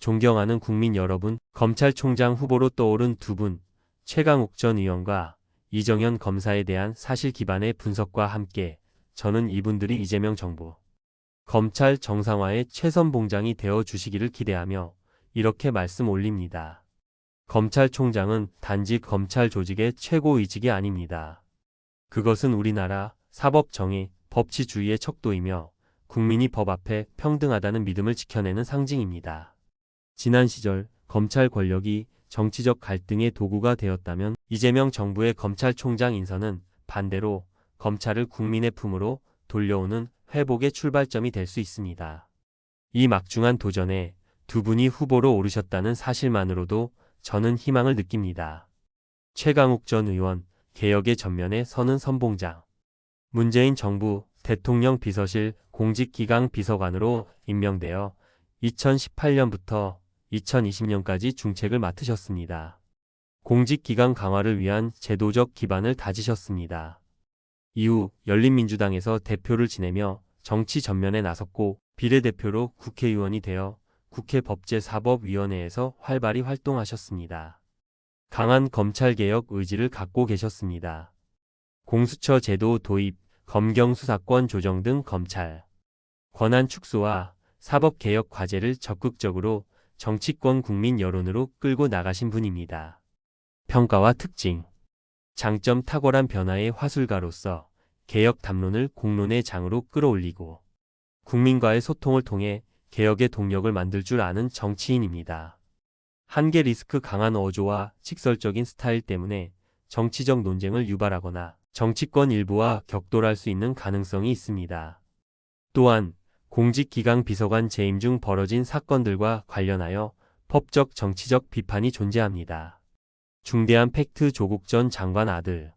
존경하는 국민 여러분, 검찰총장 후보로 떠오른 두 분, 최강욱 전 의원과 이정현 검사에 대한 사실 기반의 분석과 함께 저는 이분들이 이재명 정부, 검찰 정상화의 최선봉장이 되어 주시기를 기대하며 이렇게 말씀 올립니다. 검찰총장은 단지 검찰 조직의 최고위직이 아닙니다. 그것은 우리나라 사법정의, 법치주의의 척도이며 국민이 법 앞에 평등하다는 믿음을 지켜내는 상징입니다. 지난 시절 검찰 권력이 정치적 갈등의 도구가 되었다면 이재명 정부의 검찰총장 인선은 반대로 검찰을 국민의 품으로 돌려오는 회복의 출발점이 될 수 있습니다. 이 막중한 도전에 두 분이 후보로 오르셨다는 사실만으로도 저는 희망을 느낍니다. 최강욱 전 의원, 개혁의 전면에 서는 선봉장. 문재인 정부 대통령 비서실 공직기강 비서관으로 임명되어 2018년부터 2020년까지 중책을 맡으셨습니다. 공직기강 강화를 위한 제도적 기반을 다지셨습니다. 이후 열린민주당에서 대표를 지내며 정치 전면에 나섰고 비례대표로 국회의원이 되어 국회 법제사법위원회에서 활발히 활동하셨습니다. 강한 검찰개혁 의지를 갖고 계셨습니다. 공수처 제도 도입, 검경수사권 조정 등 검찰 권한 축소와 사법개혁 과제를 적극적으로 정치권 국민 여론으로 끌고 나가신 분입니다. 평가와 특징. 장점 탁월한 변화의 화술가로서 개혁 담론을 공론의 장으로 끌어올리고 국민과의 소통을 통해 개혁의 동력을 만들 줄 아는 정치인입니다. 한계 리스크 강한 어조와 직설적인 스타일 때문에 정치적 논쟁을 유발하거나 정치권 일부와 격돌할 수 있는 가능성이 있습니다. 또한 공직기강 비서관 재임 중 벌어진 사건들과 관련하여 법적 정치적 비판이 존재합니다. 중대한 팩트 조국 전 장관 아들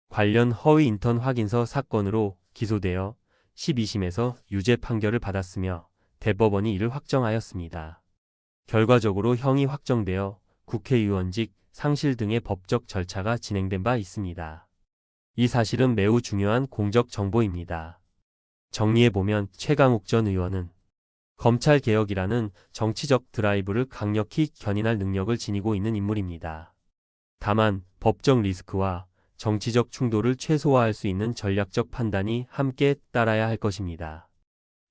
관련 허위 인턴 확인서 사건으로 기소되어 12심에서 유죄 판결을 받았으며 대법원이 이를 확정하였습니다. 결과적으로 형이 확정되어 국회의원직 상실 등의 법적 절차가 진행된 바 있습니다. 이 사실은 매우 중요한 공적 정보입니다. 정리해보면 최강욱 전 의원은 검찰개혁이라는 정치적 드라이브를 강력히 견인할 능력을 지니고 있는 인물입니다. 다만 법적 리스크와 정치적 충돌을 최소화할 수 있는 전략적 판단이 함께 따라야 할 것입니다.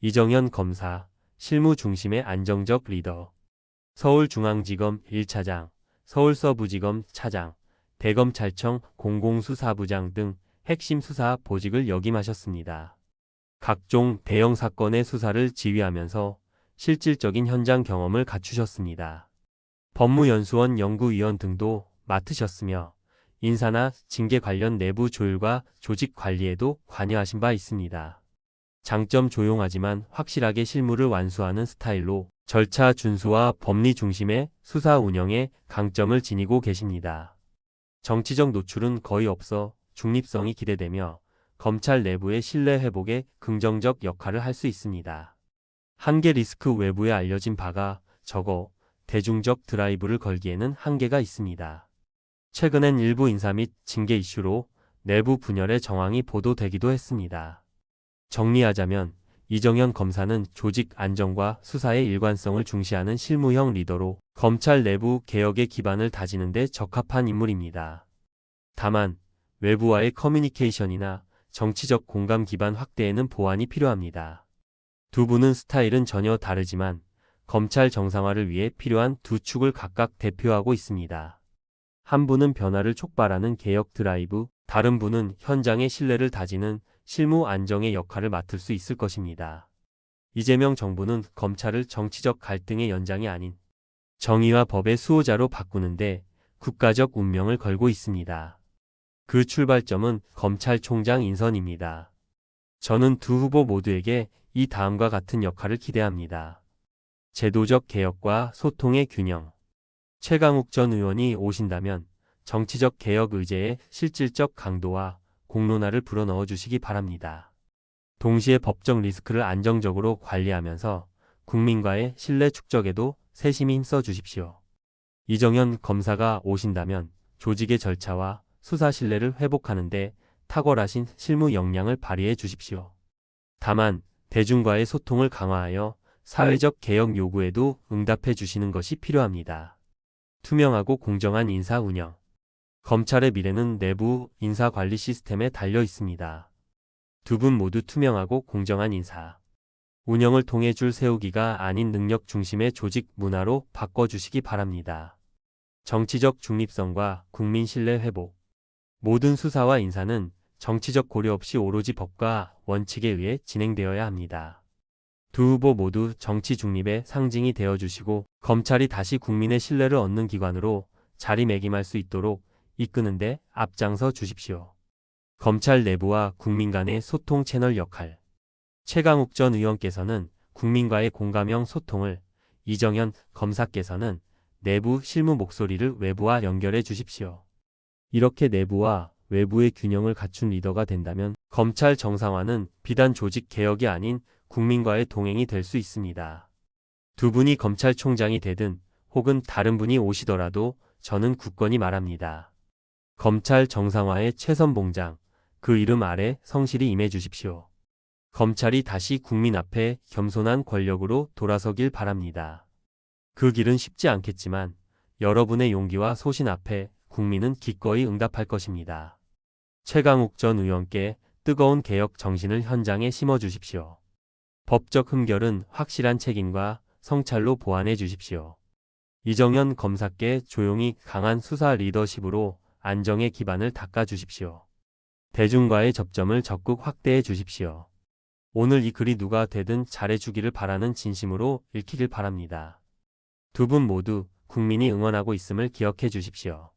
이정현 검사, 실무 중심의 안정적 리더. 서울중앙지검 1차장, 서울서부지검 차장, 대검찰청 공공수사부장 등 핵심 수사 보직을 역임하셨습니다. 각종 대형 사건의 수사를 지휘하면서 실질적인 현장 경험을 갖추셨습니다. 법무연수원 연구위원 등도 맡으셨으며 인사나 징계 관련 내부 조율과 조직 관리에도 관여하신 바 있습니다. 장점 조용하지만 확실하게 실무를 완수하는 스타일로 절차 준수와 법리 중심의 수사 운영에 강점을 지니고 계십니다. 정치적 노출은 거의 없어 중립성이 기대되며 검찰 내부의 신뢰 회복에 긍정적 역할을 할 수 있습니다. 한계 리스크 외부에 알려진 바가 적어 대중적 드라이브를 걸기에는 한계가 있습니다. 최근엔 일부 인사 및 징계 이슈로 내부 분열의 정황이 보도되기도 했습니다. 정리하자면 이정현 검사는 조직 안정과 수사의 일관성을 중시하는 실무형 리더로 검찰 내부 개혁의 기반을 다지는 데 적합한 인물입니다. 다만 외부와의 커뮤니케이션이나 정치적 공감 기반 확대에는 보완이 필요합니다. 두 분은 스타일은 전혀 다르지만 검찰 정상화를 위해 필요한 두 축을 각각 대표하고 있습니다. 한 분은 변화를 촉발하는 개혁 드라이브, 다른 분은 현장의 신뢰를 다지는 실무 안정의 역할을 맡을 수 있을 것입니다. 이재명 정부는 검찰을 정치적 갈등의 연장이 아닌 정의와 법의 수호자로 바꾸는데 국가적 운명을 걸고 있습니다. 그 출발점은 검찰총장 인선입니다. 저는 두 후보 모두에게 이 다음과 같은 역할을 기대합니다. 제도적 개혁과 소통의 균형. 최강욱 전 의원이 오신다면 정치적 개혁 의제의 실질적 강도와 공론화를 불어넣어 주시기 바랍니다. 동시에 법적 리스크를 안정적으로 관리하면서 국민과의 신뢰 축적에도 세심히 힘써 주십시오. 이정현 검사가 오신다면 조직의 절차와 수사 신뢰를 회복하는 데 탁월하신 실무 역량을 발휘해 주십시오. 다만 대중과의 소통을 강화하여 사회적 개혁 요구에도 응답해 주시는 것이 필요합니다. 투명하고 공정한 인사 운영. 검찰의 미래는 내부 인사 관리 시스템에 달려 있습니다. 두 분 모두 투명하고 공정한 인사 운영을 통해 줄 세우기가 아닌 능력 중심의 조직 문화로 바꿔주시기 바랍니다. 정치적 중립성과 국민 신뢰 회복. 모든 수사와 인사는 정치적 고려 없이 오로지 법과 원칙에 의해 진행되어야 합니다. 두 후보 모두 정치 중립의 상징이 되어주시고 검찰이 다시 국민의 신뢰를 얻는 기관으로 자리매김할 수 있도록 이끄는 데 앞장서 주십시오. 검찰 내부와 국민 간의 소통 채널 역할. 최강욱 전 의원께서는 국민과의 공감형 소통을, 이정현 검사께서는 내부 실무 목소리를 외부와 연결해 주십시오. 이렇게 내부와 외부의 균형을 갖춘 리더가 된다면 검찰 정상화는 비단 조직 개혁이 아닌 국민과의 동행이 될 수 있습니다. 두 분이 검찰총장이 되든 혹은 다른 분이 오시더라도 저는 굳건히 말합니다. 검찰 정상화의 최선봉장, 그 이름 아래 성실히 임해 주십시오. 검찰이 다시 국민 앞에 겸손한 권력으로 돌아서길 바랍니다. 그 길은 쉽지 않겠지만 여러분의 용기와 소신 앞에 국민은 기꺼이 응답할 것입니다. 최강욱 전 의원께 뜨거운 개혁 정신을 현장에 심어 주십시오. 법적 흠결은 확실한 책임과 성찰로 보완해 주십시오. 이정현 검사께 조용히 강한 수사 리더십으로 안정의 기반을 닦아 주십시오. 대중과의 접점을 적극 확대해 주십시오. 오늘 이 글이 누가 되든 잘해주기를 바라는 진심으로 읽히길 바랍니다. 두 분 모두 국민이 응원하고 있음을 기억해 주십시오.